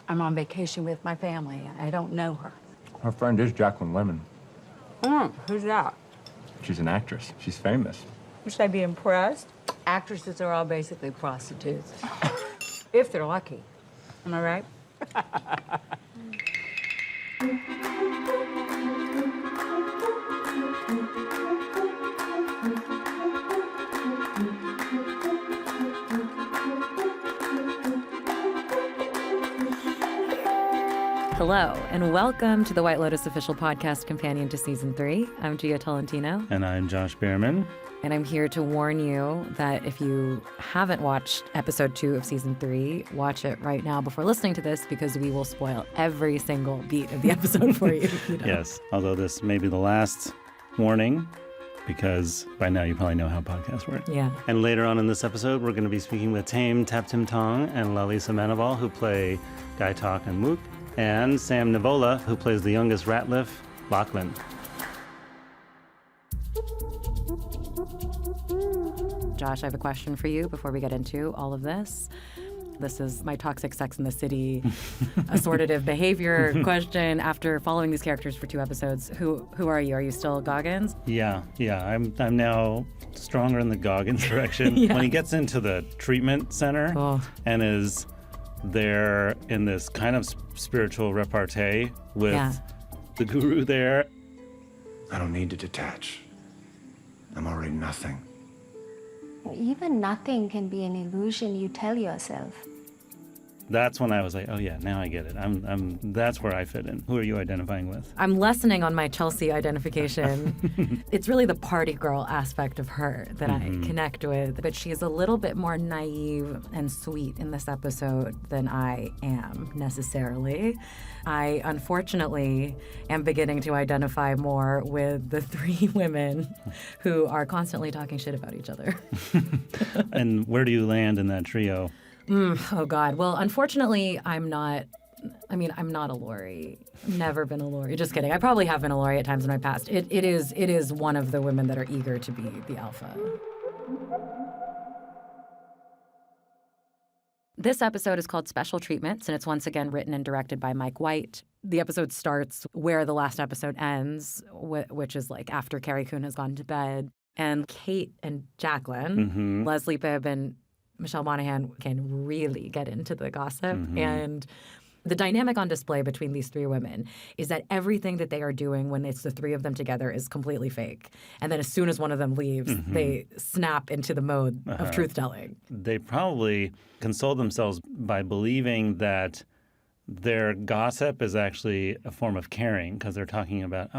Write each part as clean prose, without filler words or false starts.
I'm on vacation with my family. I don't know her. Her friend is Jacqueline Lemon. Who's that? She's an actress. She's famous. Should I be impressed? Actresses are all basically prostitutes. If they're lucky. Am I right? Hello, and welcome to the White Lotus official podcast companion to Season 3. I'm Gia Tolentino. And I'm Josh Bearman. And I'm here to warn you that if you haven't watched episode 2 of Season 3, watch it right now before listening to this, because we will spoil every single beat of the episode for you. Yes, although this may be the last warning, because by now you probably know how podcasts work. Yeah. And later on in this episode, we're going to be speaking with Tayme, Thapthimthong, and Lalisa Manobal, who play Gaitok and Mook, and Sam Nivola, who plays the youngest Ratliff, Lochlan. Josh, I have a question for you before we get into all of this. This is my toxic Sex in the City assortative behavior question. After following these characters for 2 episodes, who are you? Are you still Goggins? Yeah. I'm now stronger in the Goggins direction. Yeah. When he gets into the treatment center and is there in this kind of spiritual repartee with the guru there. I don't need to detach. I'm already nothing. Even nothing can be an illusion you tell yourself. That's when I was like, oh yeah, now I get it. That's where I fit in. Who are you identifying with? I'm lessening on my Chelsea identification. It's really the party girl aspect of her that I connect with, but she's a little bit more naive and sweet in this episode than I am necessarily. I, unfortunately, am beginning to identify more with the 3 women who are constantly talking shit about each other. And where do you land in that trio? Oh, God. Well, unfortunately, I'm not a Lori. Never been a Lori. Just kidding. I probably have been a Lori at times in my past. It is one of the women that are eager to be the alpha. This episode is called Special Treatments, and it's once again written and directed by Mike White. The episode starts where the last episode ends, which is like after Carrie Coon has gone to bed. And Kate and Jacqueline, Leslie Bibb and Michelle Monaghan can really get into the gossip. And the dynamic on display between these 3 women is that everything that they are doing when it's the 3 of them together is completely fake. And then as soon as one of them leaves, they snap into the mode of truth-telling. They probably console themselves by believing that their gossip is actually a form of caring, because they're talking about,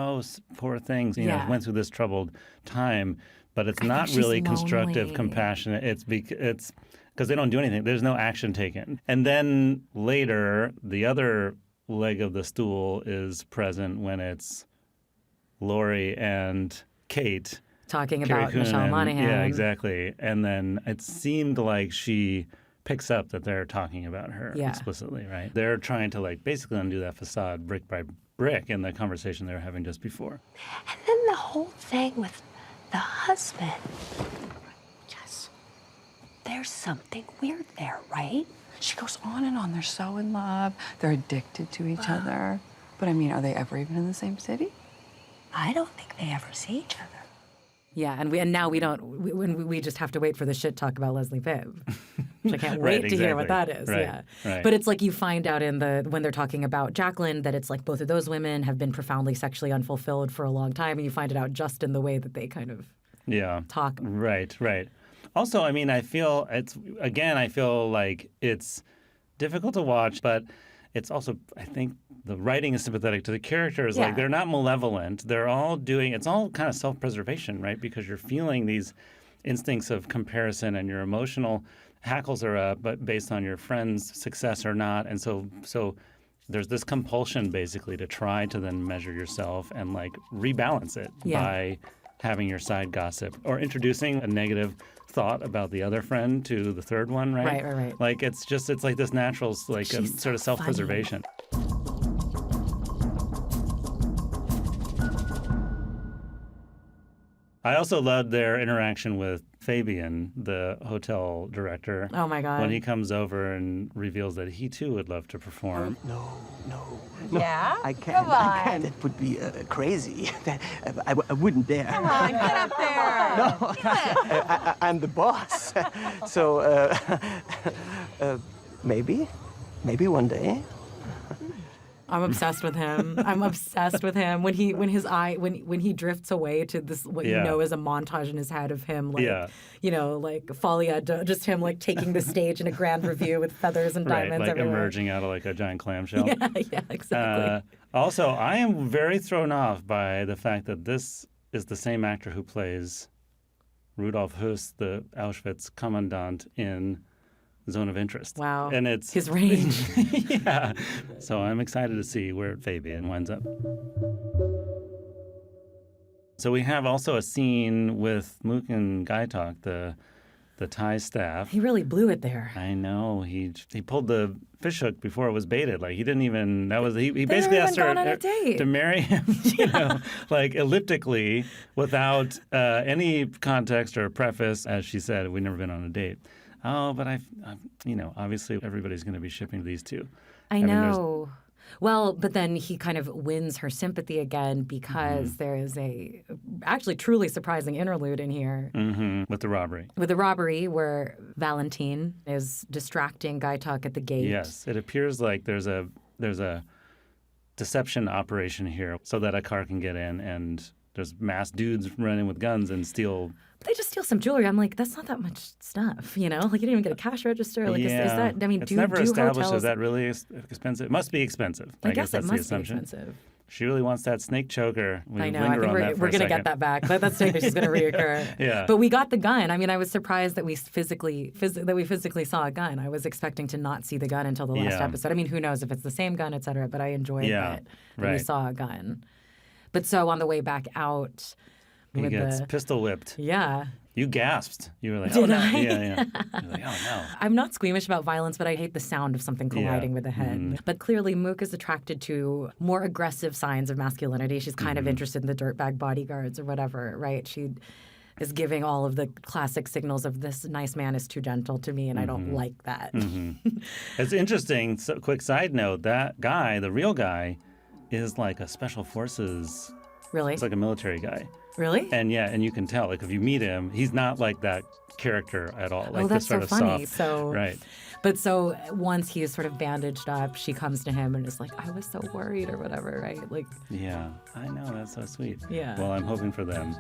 poor things, you know, went through this troubled time. But it's not really constructive, compassionate. It's because they don't do anything. There's no action taken. And then later, the other leg of the stool is present when it's Lori and Kate talking about Michelle Monaghan. Yeah, exactly. And then it seemed like she picks up that they're talking about her explicitly, right? They're trying to basically undo that facade brick by brick in the conversation they were having just before. And then the whole thing with the husband. Yes. There's something weird there, right? She goes on and on. They're so in love. They're addicted to each other. But I mean, are they ever even in the same city? I don't think they ever see each other. Yeah, and now we don't. We just have to wait for the shit talk about Leslie Bibb. Which I can't wait to hear what that is. Right. But it's like you find out when they're talking about Jacqueline that it's like both of those women have been profoundly sexually unfulfilled for a long time, and you find it out just in the way that they kind of talk. Right. Also, I mean, I feel like it's difficult to watch, but it's also, I think, the writing is sympathetic to the characters. Like, they're not malevolent. They're all it's all kind of self-preservation, right? Because you're feeling these instincts of comparison and your emotional hackles are up, but based on your friend's success or not. And so there's this compulsion, basically, to try to then measure yourself and, rebalance it by having your side gossip or introducing a negative thought about the other friend to the third one, right? Right. Like, it's like this natural, sort of self-preservation. I also loved their interaction with Fabian, the hotel director. Oh my God. When he comes over and reveals that he too would love to perform. No. Yeah? I can't. Come on. I can't. That would be crazy. I wouldn't dare. Come on, get up there. I'm the boss. So, maybe one day. I'm obsessed with him. I'm obsessed with him. When he drifts away to this what you know is a montage in his head of him like Folia, just him like taking the stage in a grand review with feathers and diamonds like everywhere. emerging out of like a giant clamshell. Yeah, exactly. Also, I am very thrown off by the fact that this is the same actor who plays Rudolf Höss, the Auschwitz commandant in Zone of Interest. Wow. And it's his range. Yeah. So I'm excited to see where Fabian winds up. So we have also a scene with Mook and Gaitok, the Thai staff. He really blew it there. I know. He pulled the fishhook before it was baited. Like he didn't even. He basically asked her to marry him. Like elliptically, without any context or preface. As she said, we've never been on a date. Oh, but I've obviously everybody's going to be shipping these two. I know. Well, but then he kind of wins her sympathy again because there is a actually truly surprising interlude in here. With the robbery. With the robbery where Valentine is distracting Gaitok at the gate. Yes. It appears like there's a deception operation here so that a car can get in and there's masked dudes running with guns and steal. They just steal some jewelry. I'm like, that's not that much stuff, you know? Like, you didn't even get a cash register. Like, is that, I mean, it's do never established. hotels... Is that really expensive? It must be expensive. I guess that's it the must assumption. be expensive. She really wants that snake choker. I know. I think we're going to get that back. That's something she's going to reoccur. Yeah. But we got the gun. I mean, I was surprised that we physically saw a gun. I was expecting to not see the gun until the last episode. I mean, who knows if it's the same gun, et cetera, but I enjoyed that we saw a gun. But so on the way back out... He gets pistol whipped. Yeah. You gasped. You were like, Did oh, no. I? Yeah. You're like, oh, no. I'm not squeamish about violence, but I hate the sound of something colliding with the head. But clearly, Mook is attracted to more aggressive signs of masculinity. She's kind of interested in the dirtbag bodyguards or whatever, right? She is giving all of the classic signals of this nice man is too gentle to me, and I don't like that. It's interesting. So, quick side note, that guy, the real guy, is like a special forces... Really? He's like a military guy. Really? And you can tell. Like if you meet him, he's not like that character at all. Like that's this sort so of funny. soft. So, right. But so once he is sort of bandaged up, she comes to him and is like, I was so worried or whatever, right? Like. Yeah, I know. That's so sweet. Yeah. Well, I'm hoping for them.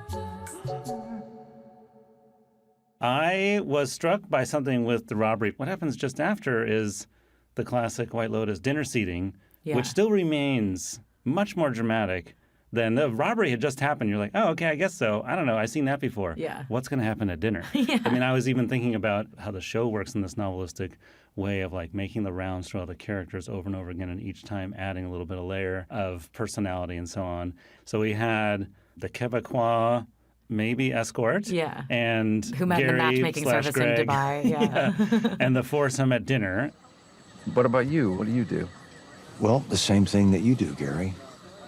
I was struck by something with the robbery. What happens just after is the classic White Lotus dinner seating, which still remains much more dramatic. Then the robbery had just happened. You're like, oh, okay, I guess so. I don't know. I've seen that before. Yeah. What's going to happen at dinner? I mean, I was even thinking about how the show works in this novelistic way of like making the rounds through all the characters over and over again, and each time adding a little bit of layer of personality and so on. So we had the Quebecois, maybe escort. Yeah. And who met Gary in the matchmaking service Greg, in Dubai. Yeah. And the foursome at dinner. What about you? What do you do? Well, the same thing that you do, Gary.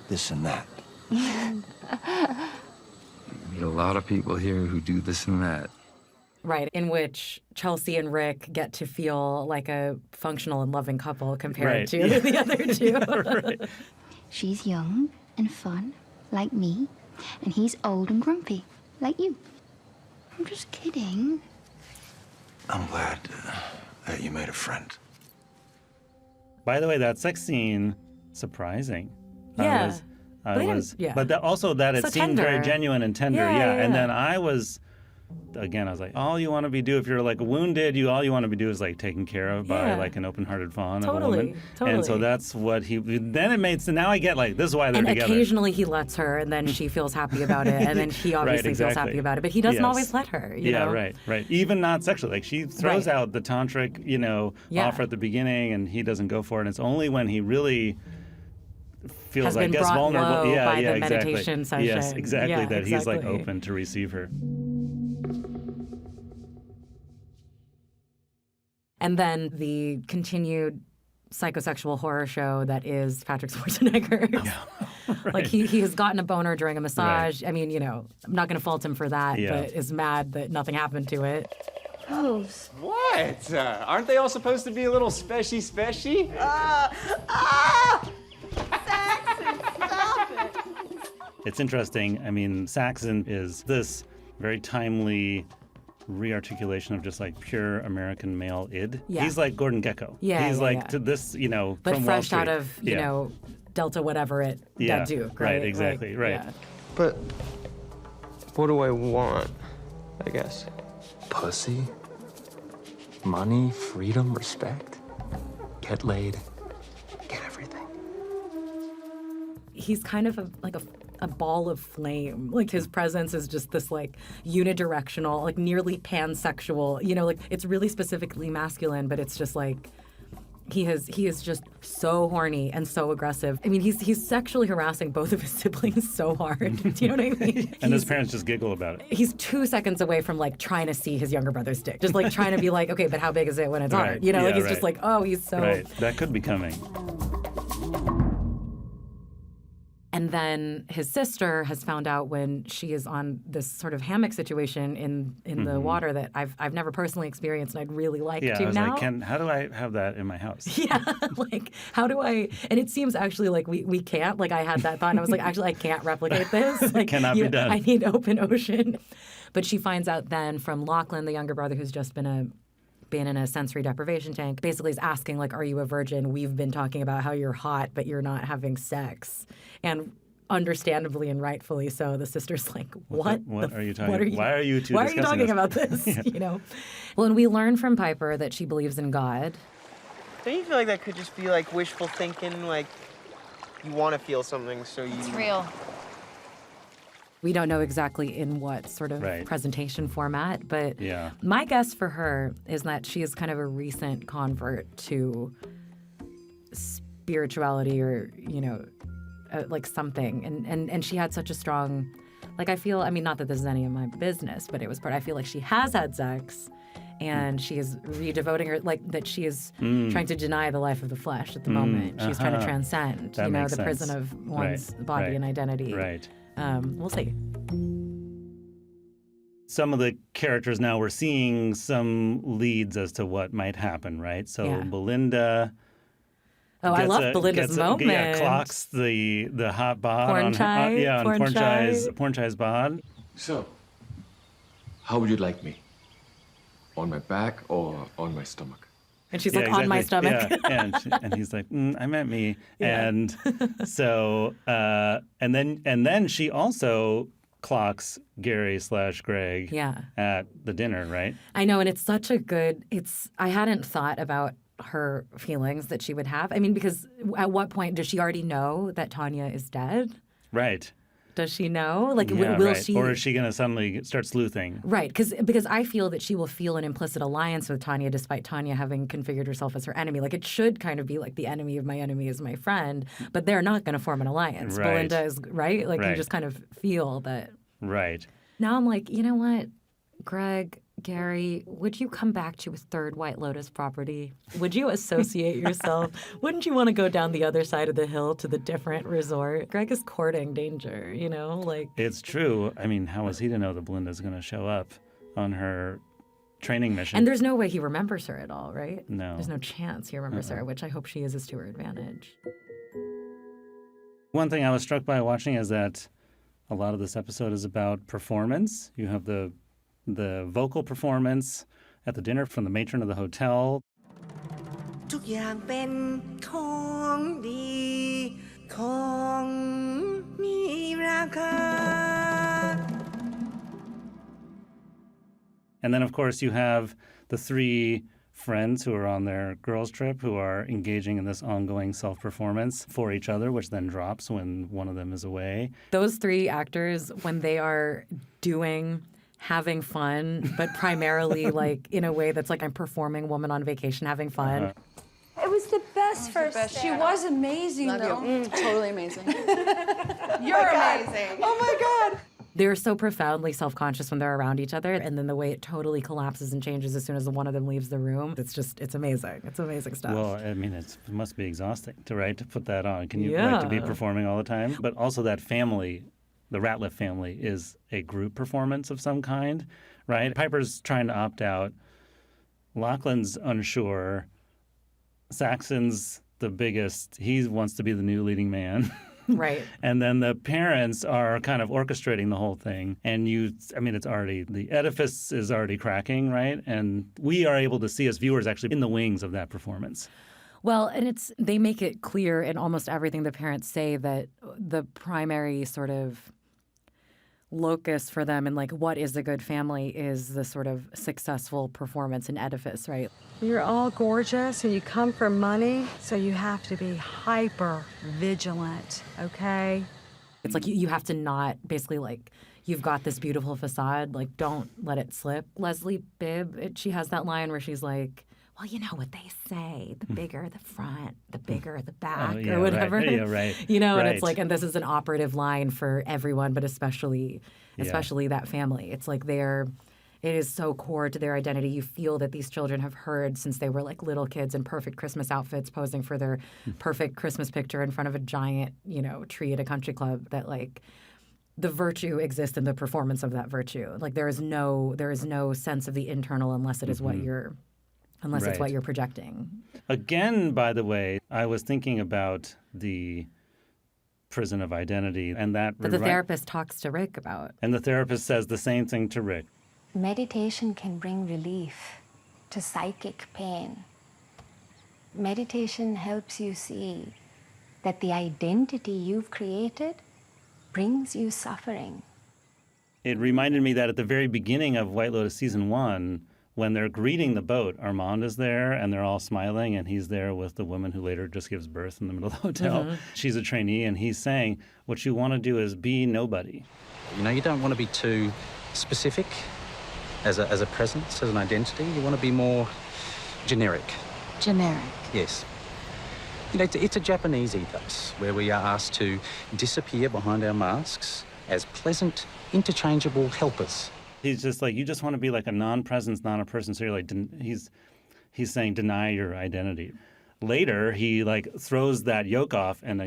This and that. You meet a lot of people here who do this and that. Right, in which Chelsea and Rick get to feel like a functional and loving couple compared to the other two. She's young and fun, like me, and he's old and grumpy, like you. I'm just kidding. I'm glad that you made a friend. By the way, that sex scene, surprising. Yeah. But also that it so seemed tender. very genuine and tender. Yeah. And then I was like, all you want to be do if you're like wounded, all you want to be do is like taken care of by like an open-hearted fawn of a woman. Totally. And so that's what then it made. So now I get like this is why they're together. And occasionally he lets her, and then she feels happy about it, and then he obviously feels happy about it. But he doesn't always let her. You know? Right. Even not sexually. Like she throws out the tantric, offer at the beginning, and he doesn't go for it. And it's only when he really feels, I guess, vulnerable. By the exactly. meditation session. Yes, exactly. That he's like exactly. open to receive her. And then the continued psychosexual horror show that is Patrick Schwarzenegger. Like he has gotten a boner during a massage. I mean, I'm not going to fault him for that, but is mad that nothing happened to it. Gross. What? Aren't they all supposed to be a little special? Saxon, stop it. It's interesting. I mean, Saxon is this very timely rearticulation of just like pure American male id. Yeah. He's like Gordon Gekko. Yeah, He's yeah, like yeah. to this, But from Wall fresh Street. out of, Delta whatever at Duke, right? Right, exactly, right. Yeah. But what do I want, I guess? Pussy, money, freedom, respect. Get laid, get everything. He's kind of a ball of flame. Like his presence is just this like unidirectional, like nearly pansexual, like it's really specifically masculine, but it's just like he is just so horny and so aggressive. I mean, he's sexually harassing both of his siblings so hard. Do you know what I mean? And his parents just giggle about it. He's 2 seconds away from like trying to see his younger brother's dick. Just like trying to be like, okay, but how big is it when it's hard? Like he's just like, oh, he's so... Right, that could be coming. And then his sister has found out when she is on this sort of hammock situation in the water that I've never personally experienced, and I'd really like to I was now. like, how do I have that in my house? Yeah, like how do I? And it seems actually like we can't. Like I had that thought, and I was like, actually, I can't replicate this. Like, cannot be done. I need open ocean. But she finds out then from Lochlan, the younger brother, who's just been in a sensory deprivation tank, basically is asking, like, are you a virgin? We've been talking about how you're hot, but you're not having sex. And understandably and rightfully so, the sister's like, what are you talking about? Why are you two Why are you talking this? about this? Yeah. Well, and we learn from Piper that she believes in God. Don't you feel like that could just be like wishful thinking? Like you want to feel something, so you... It's real. We don't know exactly in what sort of presentation format, but my guess for her is that she is kind of a recent convert to spirituality or, like something. And she had such a strong, like I feel, I mean, not that this is any of my business, but it was I feel like she has had sex and she is redevoting her, like that she is trying to deny the life of the flesh at the moment. She's trying to transcend, the prison of one's body and identity. Right. We'll see. Some of the characters now, we're seeing some leads as to what might happen, right? So Belinda. Oh, I love Belinda's moment. Yeah, clocks the hot bod Porn chai, on Porn Chai's bod. So, how would you like me? On my back or on my stomach? And she's like, on my stomach. Yeah. And he's like, I meant me. Yeah. And so, and then she also clocks Gary/Greg at the dinner, right? I know, and it's such a good, I hadn't thought about her feelings that she would have. I mean, because at what point does she already know that Tanya is dead? Right. Does she know? Like, yeah, will right. she? Or is she going to suddenly start sleuthing? Right, because I feel that she will feel an implicit alliance with Tanya despite Tanya having configured herself as her enemy. Like, it should kind of be like the enemy of my enemy is my friend, but they're not going to form an alliance. Right. Belinda is, right? Like, right. You just kind of feel that. Right. Now I'm like, you know what, Greg, Gary, would you come back to a third White Lotus property? Would you associate yourself? Wouldn't you want to go down the other side of the hill to the different resort? Greg is courting danger, like. It's true. I mean, how is he to know that Belinda's going to show up on her training mission? And there's no way he remembers her at all, right? No. There's no chance he remembers her, which I hope she uses to her advantage. One thing I was struck by watching is that a lot of this episode is about performance. You have the vocal performance at the dinner from the matron of the hotel. ทุกอย่างเป็นของดีของมีราคา And then, of course, you have the three friends who are on their girls' trip who are engaging in this ongoing self-performance for each other, which then drops when one of them is away. Those three actors, when they are having fun, but primarily like in a way that's like I'm performing woman on vacation having fun. It was the best first day. She was amazing, Love though. you. Totally amazing. You're amazing. Oh my God. they're so profoundly self-conscious when they're around each other, and then the way it totally collapses and changes as soon as one of them leaves the room, it's amazing. It's amazing stuff. Well, I mean, it must be exhausting to put that on. Can you Yeah. to be performing all the time? But also that family, the Ratliff family, is a group performance of some kind, right? Piper's trying to opt out. Lochlan's unsure. Saxon's the biggest. He wants to be the new leading man. Right. And then the parents are kind of orchestrating the whole thing. And it's already, the edifice is already cracking, right? And we are able to see as viewers actually in the wings of that performance. Well, and they make it clear in almost everything the parents say that the primary sort of locus for them and like what is a good family is the sort of successful performance and edifice, right? You're all gorgeous and you come for money, so you have to be hyper vigilant, okay? It's like you have to not basically like you've got this beautiful facade, like don't let it slip. Leslie Bibb, she has that line where she's like, well, you know what they say, the bigger the front, the bigger the back, or whatever. Right. Yeah, right. You know, right. and it's like, and this is an operative line for everyone, but especially that family. It's like it is so core to their identity. You feel that these children have heard since they were like little kids in perfect Christmas outfits posing for their perfect Christmas picture in front of a giant, tree at a country club that like the virtue exists in the performance of that virtue. Like there is no sense of the internal unless it is what you're it's what you're projecting. Again, by the way, I was thinking about the prison of identity and that. But the therapist talks to Rick about. And the therapist says the same thing to Rick. Meditation can bring relief to psychic pain. Meditation helps you see that the identity you've created brings you suffering. It reminded me that at the very beginning of White Lotus season 1, when they're greeting the boat, Armand is there and they're all smiling and he's there with the woman who later just gives birth in the middle of the hotel. Mm-hmm. She's a trainee and he's saying, what you want to do is be nobody. You don't want to be too specific as a presence, as an identity. You want to be more generic. Generic. Yes. It's a Japanese ethos where we are asked to disappear behind our masks as pleasant, interchangeable helpers. He's just like, you just want to be like a non-presence, not a person. So you're like, he's saying deny your identity. Later, he like throws that yoke off and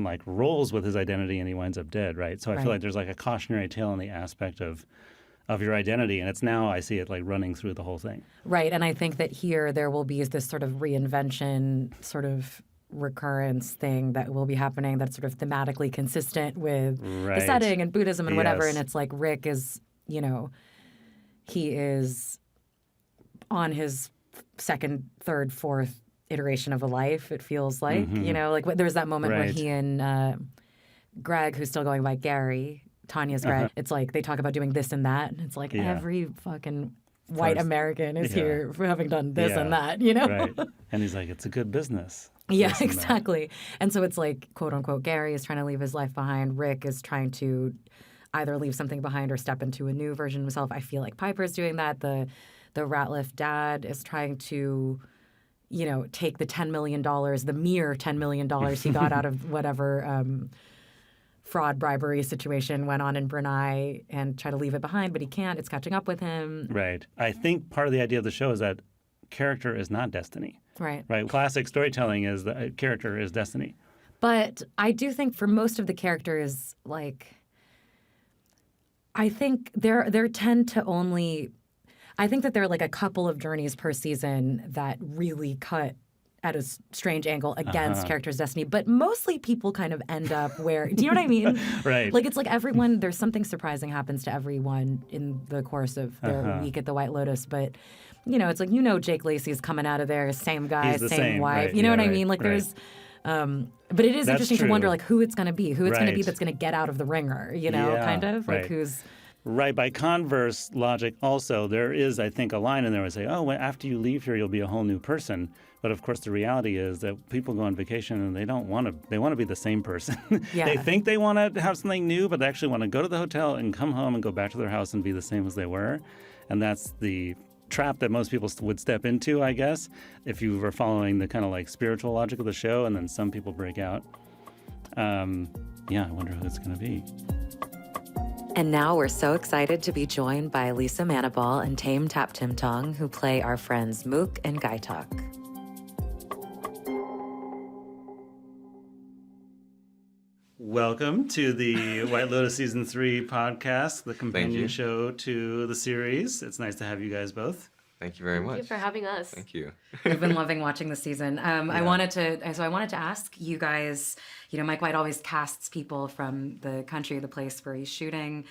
like rolls with his identity and he winds up dead, right? So I feel like there's like a cautionary tale in the aspect of your identity. And it's now I see it like running through the whole thing. Right. And I think that here there will be this sort of reinvention, sort of recurrence thing that will be happening that's sort of thematically consistent with the setting and Buddhism and whatever. And it's like Rick is, he is on his second, third, fourth iteration of a life, it feels like. Like there's that moment where he and Greg, who's still going by Gary, Tanya's Greg, it's like they talk about doing this and that. And it's like every fucking white American is here for having done this and that, Right. And he's like, it's a good business. Yeah, exactly. And so it's like, quote unquote, Gary is trying to leave his life behind. Rick is trying to either leave something behind or step into a new version of himself. I feel like Piper's doing that. The Ratliff dad is trying to, take the $10 million, the mere $10 million he got out of whatever fraud bribery situation went on in Brunei and try to leave it behind, but he can't. It's catching up with him. Right. I think part of the idea of the show is that character is not destiny. Right. Right. Classic storytelling is that character is destiny. But I do think for most of the characters, like, I think there tend to only, I think that there are like a couple of journeys per season that really cut at a strange angle against characters' destiny. But mostly people kind of end up where, do you know what I mean? Right. Like it's like everyone, there's something surprising happens to everyone in the course of their week at the White Lotus. But, it's like, Jake Lacey's coming out of there, same guy, same wife. Right. You know what I mean? Like there's, but it is interesting to wonder like who it's going to be, who it's going to be that's going to get out of the ringer, kind of like who's. Right. By converse logic, also, there is, I think, a line in there where say, oh, well, after you leave here, you'll be a whole new person. But of course, the reality is that people go on vacation and they want to be the same person. Yeah. They think they want to have something new, but they actually want to go to the hotel and come home and go back to their house and be the same as they were. And that's the trap that most people would step into, I guess, if you were following the kind of like spiritual logic of the show, and then some people break out. I wonder who it's going to be. And now we're so excited to be joined by Lalisa Manobal and Tayme Thapthimthong, who play our friends Mook and Gaitok. Welcome to the White Lotus Season 3 podcast, the companion show to the series. It's nice to have you guys both. Thank you very much. Thank you for having us. Thank you. We've been loving watching the season. I wanted to ask you guys, Mike White always casts people from the country, the place where he's shooting.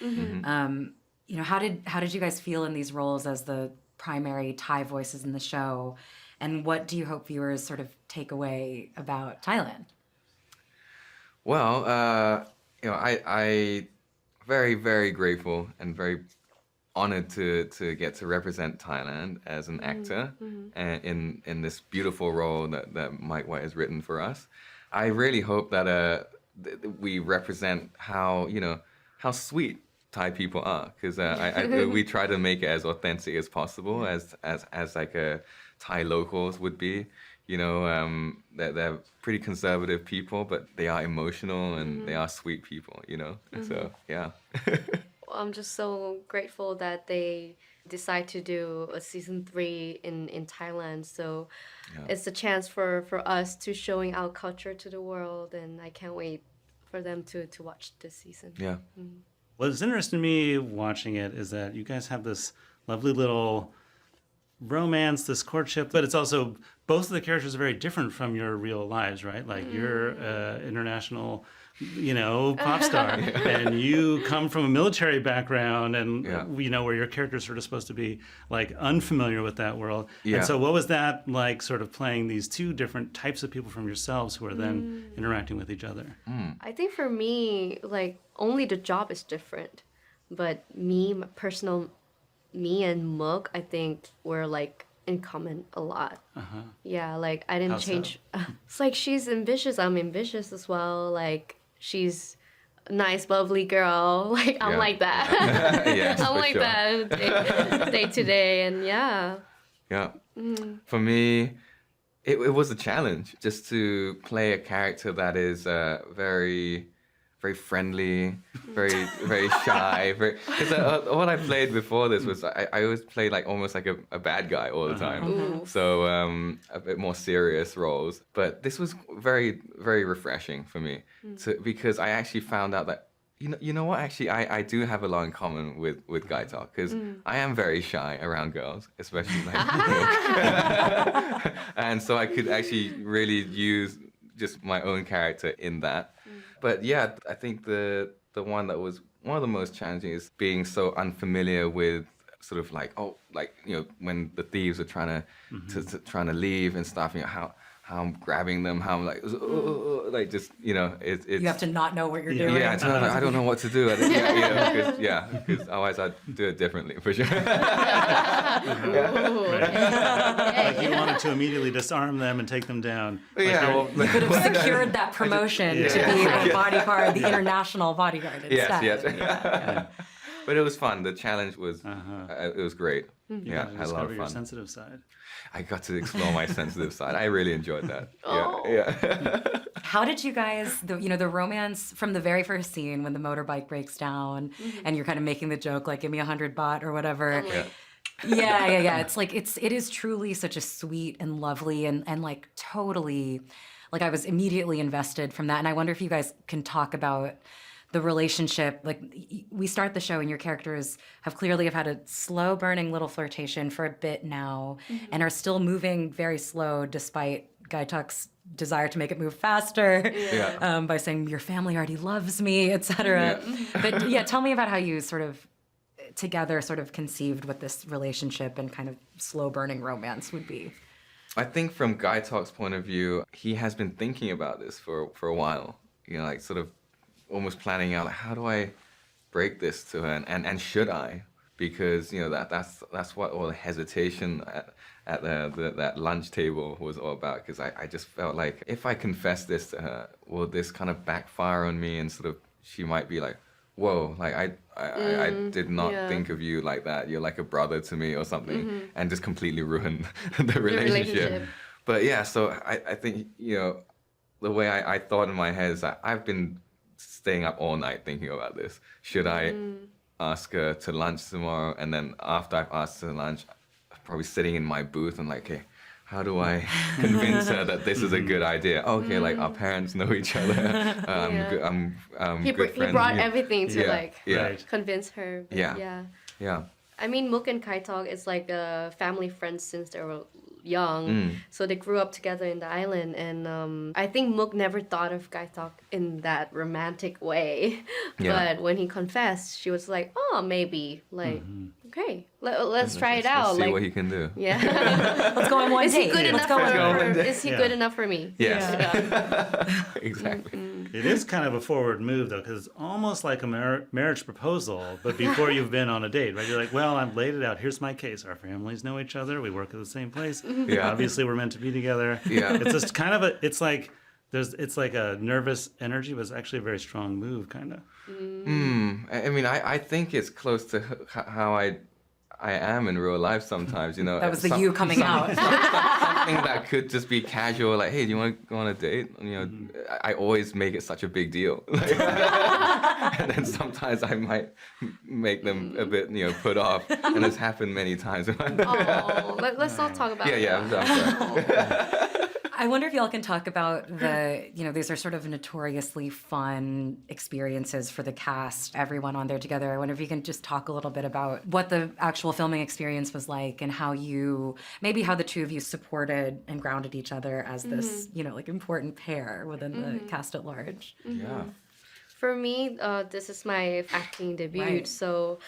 How did you guys feel in these roles as the primary Thai voices in the show? And what do you hope viewers sort of take away about Thailand? Well, I very, very grateful and very honored to get to represent Thailand as an actor in this beautiful role that Mike White has written for us. I really hope that we represent how sweet Thai people are, because we try to make it as authentic as possible, as like a Thai locals would be. They're pretty conservative people, but they are emotional and they are sweet people, So, yeah. I'm just so grateful that they decide to do a season 3 in Thailand. So it's a chance for us to showing our culture to the world, and I can't wait for them to watch this season. Yeah. What's interesting to me watching it is that you guys have this lovely little romance, this courtship, but it's also, both of the characters are very different from your real lives, right? Like you're international, pop star, and you come from a military background, and where your character's sort of supposed to be like unfamiliar with that world. And so what was that like, sort of playing these two different types of people from yourselves who are then interacting with each other? I think for me, like, only the job is different, but my personal me and Mook, I think we're like in common a lot. Yeah, like I didn't change. So? It's like she's ambitious, I'm ambitious as well. Like she's a nice, bubbly girl. Like I'm like that. Yes, I'm like that day to day, and yeah. For me, it was a challenge just to play a character that is very, very friendly, very, very shy. Because what I played before this was I always played like almost like a bad guy all the time. So a bit more serious roles. But this was very, very refreshing for me because I actually found out that you know what? Actually, I do have a lot in common with Gaitok, because I am very shy around girls, especially like and so I could actually really use just my own character in that. But yeah, I think the one that was one of the most challenging is being so unfamiliar with sort of like, when the thieves are trying to leave and stuff, how I'm grabbing them, how I'm like it's you have to not know what you're doing. Yeah, I don't know what to do. Because otherwise I'd do it differently for sure. Like you wanted to immediately disarm them and take them down. You could have secured that promotion to be a bodyguard, the international bodyguard instead. Yes. But it was fun. The challenge was it was great. Yeah, I had a lot of fun. Your sensitive side. I got to explore my sensitive side. I really enjoyed that. How did you guys, the romance from the very first scene when the motorbike breaks down and you're kind of making the joke like, give me 100 baht or whatever. Yeah. It's like, it is truly such a sweet and lovely and like totally, like I was immediately invested from that. And I wonder if you guys can talk about the relationship. Like we start the show and your characters have had a slow burning little flirtation for a bit now and are still moving very slow despite Gaitok's desire to make it move faster by saying your family already loves me, etc. But tell me about how you sort of together sort of conceived what this relationship and kind of slow burning romance would be. I think from Gaitok's point of view, he has been thinking about this for a while, like sort of almost planning out, like, how do I break this to her, and should I? Because that's what all the hesitation at that lunch table was all about. Because I just felt like if I confess this to her, will this kind of backfire on me, and sort of she might be like, whoa, like I did not think of you like that. You're like a brother to me or something, and just completely ruin the relationship. But yeah, so I think the way I thought in my head is that I've been staying up all night thinking about this. Should I ask her to lunch tomorrow? And then after I've asked her to lunch, probably sitting in my booth and like, okay, how do I convince her that this is a good idea? Okay, like our parents know each other. I'm He good friends. brought everything to Right. convince her. But Yeah. I mean, Mook and Gaitok is like family friends since they were young. So they grew up together in the island. And I think Mook never thought of Gaitok in that romantic way. But when he confessed, she was like, oh, maybe. Like, okay, let's try it out. Let's see like, what he can do. Yeah. Let's go on one Is date. he good enough for her? Is he good enough for me? Yes. Exactly. It is kind of a forward move, though, because it's almost like a marriage proposal, but before you've been on a date, right? You're like, well, I've laid it out. Here's my case. Our families know each other. We work at the same place. Obviously, we're meant to be together. It's just kind of it's like a nervous energy, but it's actually a very strong move, kind of. I mean, I think it's close to how I am in real life sometimes, you know. That was you coming out. Something that could just be casual, like, hey, do you want to go on a date? You know, I always make it such a big deal. And then sometimes I might make them a bit, put off. And it's happened many times. Oh, let's not talk about that. I'm sorry. I wonder if y'all can talk about these are sort of notoriously fun experiences for the cast, everyone on there together. I wonder if you can just talk a little bit about what the actual filming experience was like and how the two of you supported and grounded each other as this, like important pair within the cast at large. Yeah. For me, this is my acting debut, Right. so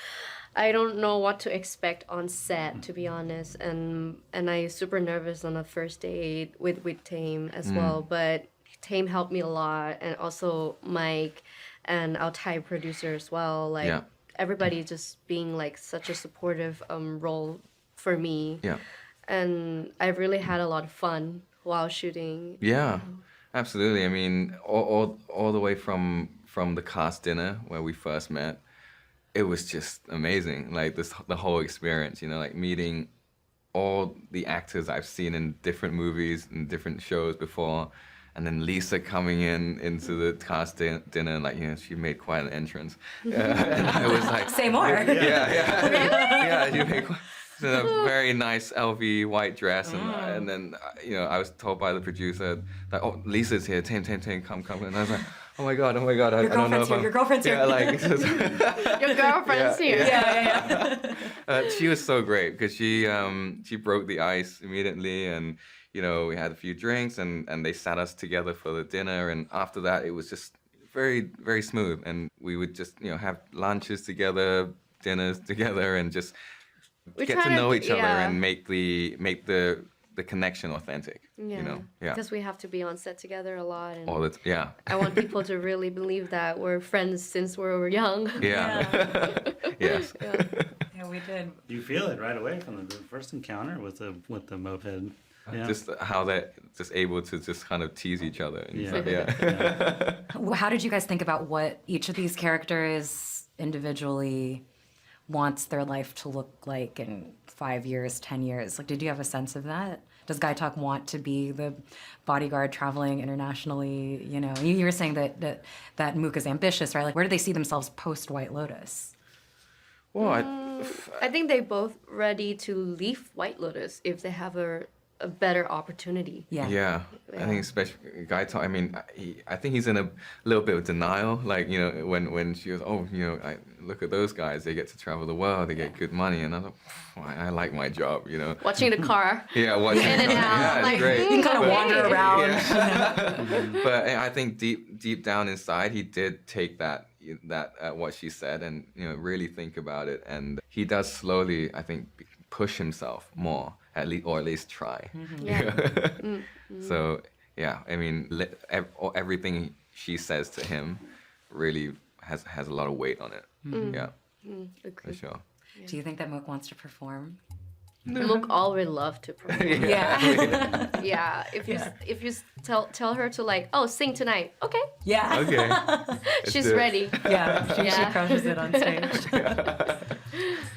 I don't know what to expect on set, to be honest, and I super nervous on the first date with Tayme as well. But Tayme helped me a lot, and also Mike and our Thai producer as well. Like everybody just being like such a supportive role for me. Yeah. And I really had a lot of fun while shooting. Yeah, absolutely. I mean, all the way from the cast dinner where we first met. It was just amazing, like the whole experience, like meeting all the actors I've seen in different movies and different shows before, and then Lisa coming into the cast dinner, like, she made quite an entrance. And I was like... Say more. Yeah, she made a very nice LV white dress, and then, I was told by the producer, like, oh, Lisa's here, Tayme, come. And I was like... Oh my god! I don't know if your girlfriend's here. Yeah, like your girlfriend's here. Yeah. She was so great because she broke the ice immediately, and we had a few drinks, and they sat us together for the dinner, and after that it was just very, very smooth, and we would just have lunches together, dinners together, and just get to know each other and make the connection authentic. Because we have to be on set together a lot, and I want people to really believe that we're friends since we were young. Yes. Yeah, we did. You feel it right away from the first encounter with the moped. Yeah. Just how they're just able to just kind of tease each other. How did you guys think about what each of these characters individually wants their life to look like in 5 years, 10 years? Like, did you have a sense of that? Does Gaitok want to be the bodyguard traveling internationally? You were saying that Mook is ambitious, right? Like, where do they see themselves post White Lotus? Well, I think they both ready to leave White Lotus if they have a better opportunity. Yeah. I think especially Gaitok. I mean, I think he's in a little bit of denial. Like, when she goes, I look at those guys. They get to travel the world. They get good money, and I was like, I like my job. Watching the car. Watching in and out. Yeah, it's great. You can kind of wander around. But I think deep down inside, he did take that what she said, and really think about it. And he does slowly, I think, push himself more. At least try. So I mean, everything she says to him really has a lot of weight on it. For sure. Do you think that Mook wants to perform? Mook always love to perform. Yeah. If you tell her to like, sing tonight. Okay. Yeah. Okay. She's ready. She crushes it on stage.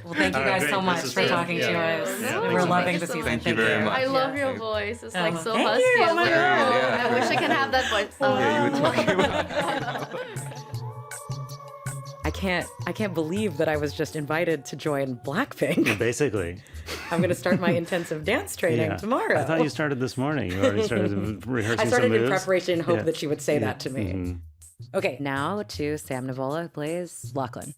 Well, thank you guys so much for talking to us. We're loving the season. Thank you very much. I love your voice. It's like so thank husky. you. Oh my God. I wish I can have that voice. Yeah, you were talking about can't believe that I was just invited to join Blackpink. Basically. I'm going to start my intensive dance training tomorrow. I thought you started this morning. You already started rehearsing I started some in moves? preparation in hope that she would say that to me. Mm-hmm. Okay, now to Sam Nivola, who plays Lochlan.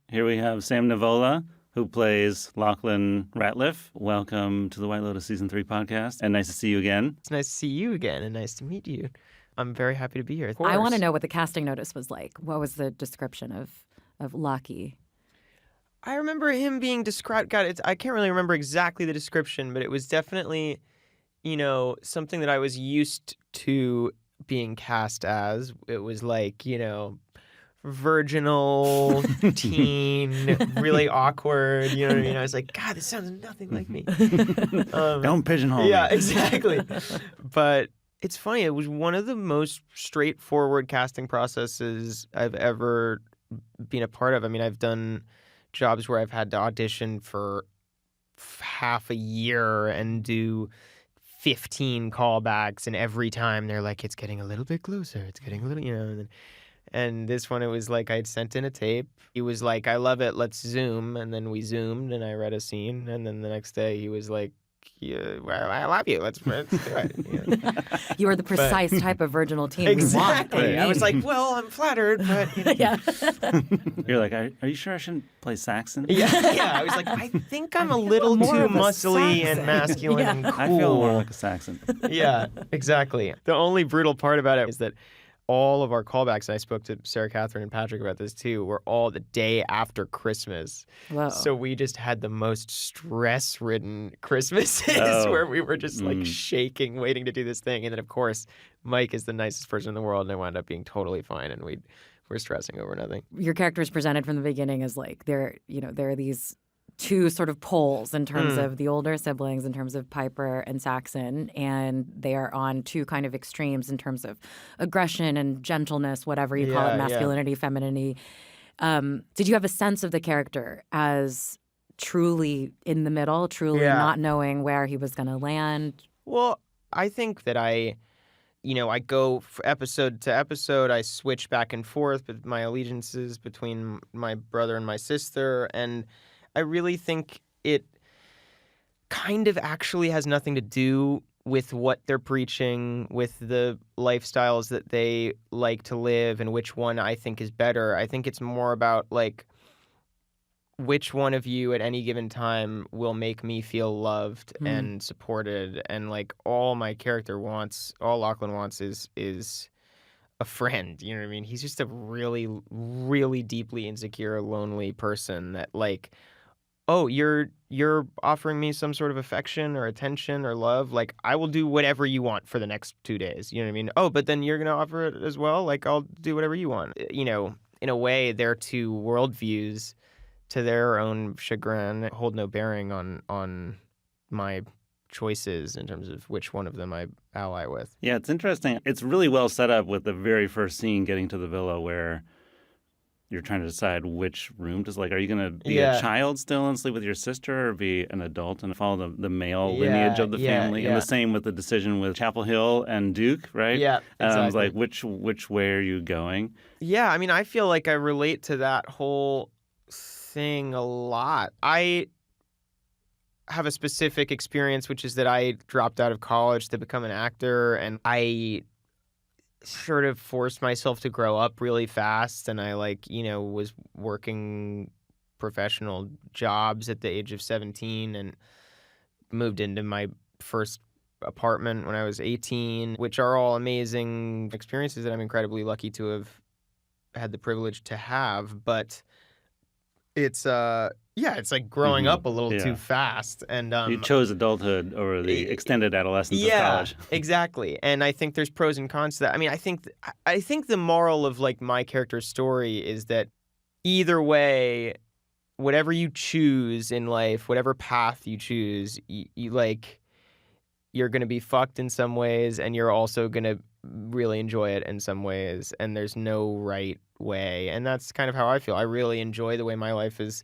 Here we have Sam Nivola, who plays Lochlan Ratliff. Welcome to the White Lotus Season 3 podcast, and nice to see you again. It's nice to see you again, and nice to meet you. I'm very happy to be here. I want to know what the casting notice was like. What was the description of Lockie? I remember him being described. God, I can't really remember exactly the description, but it was definitely, something that I was used to being cast as. It was like, virginal, teen, really awkward. You know what I mean? I was like, God, this sounds nothing like me. Don't pigeonhole me. Yeah, exactly. But it's funny. It was one of the most straightforward casting processes I've ever been a part of. I mean, I've done jobs where I've had to audition for half a year and do 15 callbacks, and every time they're like, it's getting a little bit closer. It's getting a little, And this one, it was like I'd sent in a tape. He was like, I love it, let's Zoom. And then we Zoomed, and I read a scene. And then the next day, he was like, well, I love you. Let's do it. You are the precise type of virginal teen exactly. we want. I was like, well, I'm flattered, but yeah. You're like, are you sure I shouldn't play Saxon? Yeah. I was like, I think I'm a little too muscly and masculine and cool. I feel more like a Saxon. Yeah, exactly. The only brutal part about it is that all of our callbacks, and I spoke to Sarah Catherine and Patrick about this too, were all the day after Christmas. Whoa. So we just had the most stress-ridden Christmases where we were just like shaking, waiting to do this thing. And then, of course, Mike is the nicest person in the world, and I wound up being totally fine, and we're stressing over nothing. Your character is presented from the beginning as like there are these two sort of poles in terms of the older siblings, in terms of Piper and Saxon, and they are on two kind of extremes in terms of aggression and gentleness, whatever you call it, masculinity, femininity. Did you have a sense of the character as truly in the middle, truly not knowing where he was going to land? Well, I think that I go episode to episode. I switch back and forth with my allegiances between my brother and my sister, and I really think it kind of actually has nothing to do with what they're preaching, with the lifestyles that they like to live, and which one I think is better. I think it's more about, like, which one of you at any given time will make me feel loved and supported. And, like, all my character wants, all Lochlan wants is a friend. You know what I mean? He's just a really, really deeply insecure, lonely person that, like, oh, you're offering me some sort of affection or attention or love. Like, I will do whatever you want for the next 2 days. You know what I mean? Oh, but then you're going to offer it as well? Like, I'll do whatever you want. In a way, their two worldviews, to their own chagrin, hold no bearing on my choices in terms of which one of them I ally with. Yeah, it's interesting. It's really well set up with the very first scene getting to the villa where you're trying to decide which room to, like, are you going to be a child still and sleep with your sister, or be an adult and follow the male lineage of the family? And the same with the decision with Chapel Hill and Duke, right? Yeah, exactly. Like, which way are you going? Yeah, I mean, I feel like I relate to that whole thing a lot. I have a specific experience, which is that I dropped out of college to become an actor, and I sort of forced myself to grow up really fast, and I was working professional jobs at the age of 17 and moved into my first apartment when I was 18, which are all amazing experiences that I'm incredibly lucky to have had the privilege to have. But it's it's like growing up a little too fast, and you chose adulthood over the extended adolescence of college. Exactly. And I think there's pros and cons to that. I mean, I think the moral of, like, my character's story is that either way, whatever you choose in life, whatever path you choose, you're going to be fucked in some ways, and you're also going to really enjoy it in some ways, and there's no right way. And that's kind of how I feel. I really enjoy the way my life is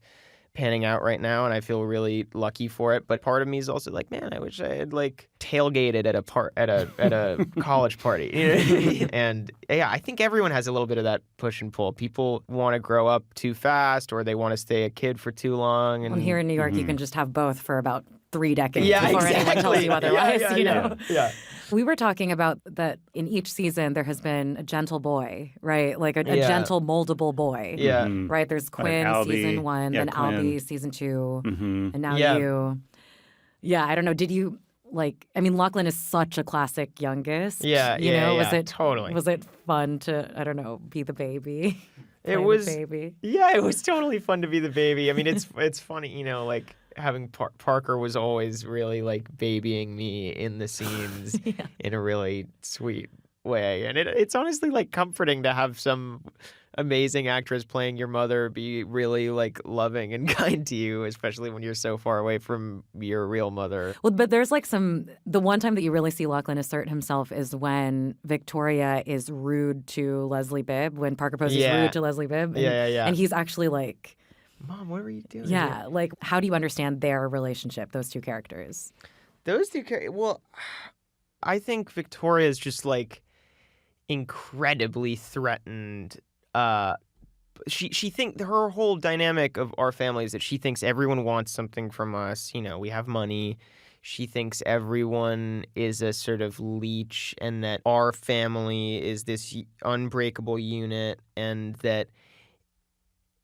panning out right now, and I feel really lucky for it. But part of me is also like, man, I wish I had like tailgated at a college party. And yeah, I think everyone has a little bit of that push and pull. People want to grow up too fast, or they want to stay a kid for too long. And here in New York, you can just have both for about 3 decades before anyone tells you otherwise. You know. Yeah. We were talking about that in each season there has been a gentle boy, right? Like a gentle, moldable boy. Yeah. Right? There's Quinn season 1, then Quinn. Albie season 2, and now Yeah. you. Yeah, I don't know. Did you Lochlan is such a classic youngest. Yeah, you know, was it totally? Was it fun to, I don't know, be the baby? It was the baby. Yeah, it was totally fun to be the baby. I mean, it's funny, you know, like having Parker was always really like babying me in the scenes in a really sweet way, and it's honestly like comforting to have some amazing actress playing your mother be really like loving and kind to you, especially when you're so far away from your real mother. Well, but there's like the one time that you really see Lochlan assert himself is when Victoria is rude to Leslie Bibb, when Parker Posey's rude to Leslie Bibb. And, and he's actually like, Mom, what were you doing? Yeah, like how do you understand their relationship, those two characters? Well, I think Victoria's just like incredibly threatened. She think her whole dynamic of our family is that she thinks everyone wants something from us. You know, we have money. She thinks everyone is a sort of leech, and that our family is this unbreakable unit, and that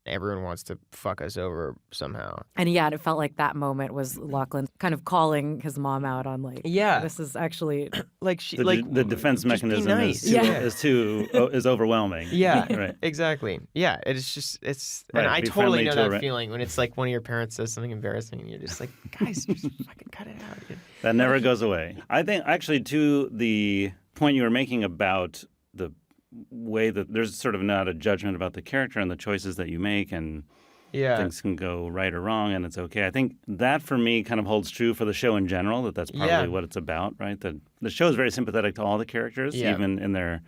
everyone wants to fuck us over somehow. And yeah, it felt like that moment was Lochlan kind of calling his mom out on like, this is actually like she the defense mechanism nice. is overwhelming. Yeah, right. Exactly. Yeah, it's right, and I totally know that right. feeling when it's like one of your parents says something embarrassing and you're just like, guys, just fucking cut it out. Dude. That never goes away. I think actually to the point you were making about the way that there's sort of not a judgment about the character and the choices that you make, and things can go right or wrong, and it's okay. I think that for me kind of holds true for the show in general, that's probably what it's about, right? The show is very sympathetic to all the characters, even in their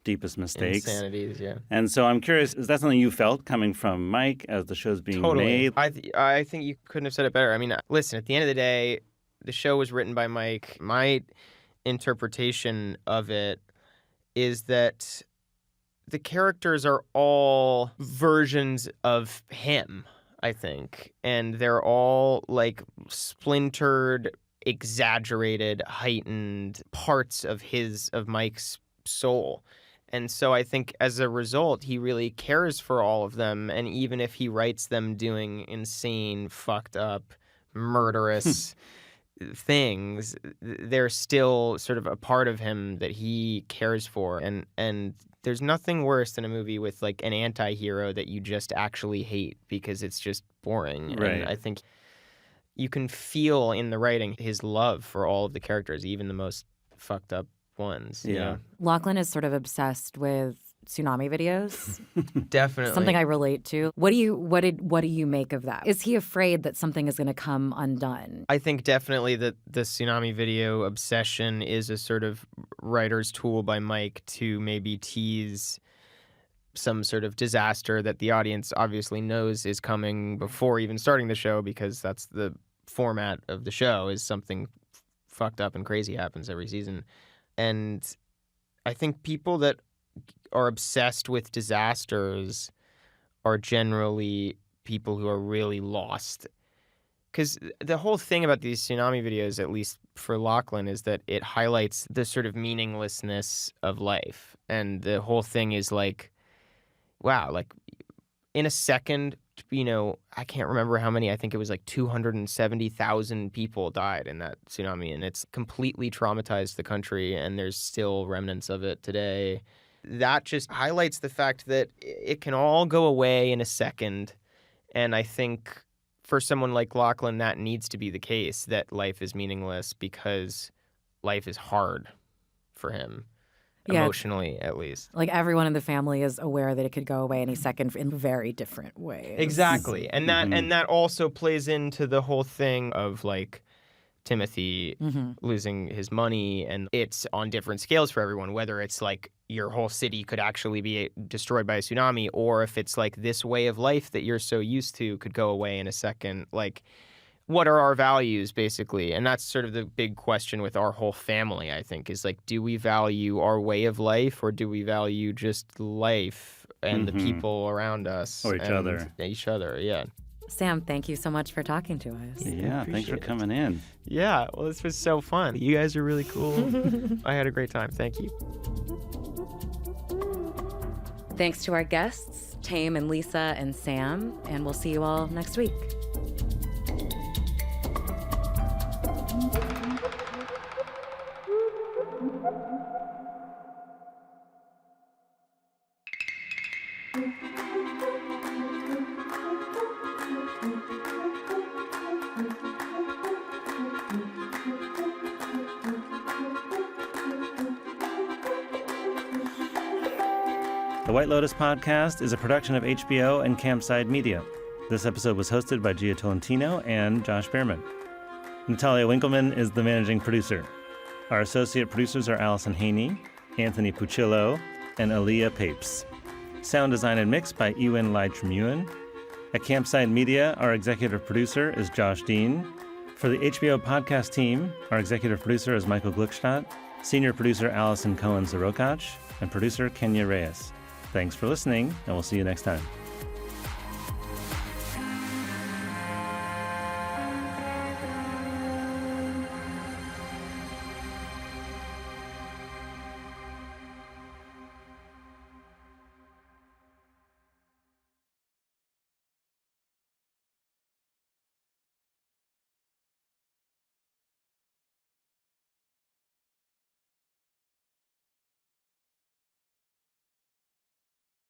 deepest mistakes. Insanities, yeah. And so I'm curious, is that something you felt coming from Mike as the show's being made? I think you couldn't have said it better. I mean, listen, at the end of the day, the show was written by Mike. My interpretation of it is that the characters are all versions of him, I think. And they're all like splintered, exaggerated, heightened parts of Mike's soul. And so I think as a result, he really cares for all of them. And even if he writes them doing insane, fucked up, murderous things, they're still sort of a part of him that he cares for. And there's nothing worse than a movie with like an anti-hero that you just actually hate because it's just boring. Right. And I think you can feel in the writing his love for all of the characters, even the most fucked up ones. Yeah. You know? Lochlan is sort of obsessed with tsunami videos. Definitely. Something I relate to. What do you make of that? Is he afraid that something is going to come undone? I think definitely that the tsunami video obsession is a sort of writer's tool by Mike to maybe tease some sort of disaster that the audience obviously knows is coming before even starting the show, because that's the format of the show, is something fucked up and crazy happens every season. And I think people that are obsessed with disasters are generally people who are really lost. Because the whole thing about these tsunami videos, at least for Lochlan, is that it highlights the sort of meaninglessness of life. And the whole thing is like, wow, like in a second, you know, I can't remember how many, I think it was like 270,000 people died in that tsunami. And it's completely traumatized the country, and there's still remnants of it today. That just highlights the fact that it can all go away in a second. And I think for someone like Lochlan, that needs to be the case, that life is meaningless because life is hard for him, emotionally at least. Like everyone in the family is aware that it could go away any second in very different ways. Exactly. And that also plays into the whole thing of like Timothy losing his money, and it's on different scales for everyone, whether it's like your whole city could actually be destroyed by a tsunami, or if it's like this way of life that you're so used to could go away in a second. Like, what are our values, basically? And that's sort of the big question with our whole family, I think, is like, do we value our way of life, or do we value just life and the people around us? Or each other. Each other, yeah. Sam, thank you so much for talking to us. Yeah, thanks for coming in. Yeah, well, this was so fun. You guys are really cool. I had a great time. Thank you. Thanks to our guests, Tayme and Lisa and Sam, and we'll see you all next week. The White Lotus podcast is a production of HBO and Campside Media. This episode was hosted by Gia Tolentino and Josh Bearman. Natalia Winkleman is the managing producer. Our associate producers are Allison Haney, Anthony Puccillo, and Aaliyah Papes. Sound design and mix by Ewan Leidtrim-Ewan. At Campside Media, our executive producer is Josh Dean. For the HBO podcast team, our executive producer is Michael Gluckstadt, senior producer Allison Cohen-Zarokach, and producer Kenya Reyes. Thanks for listening, and we'll see you next time.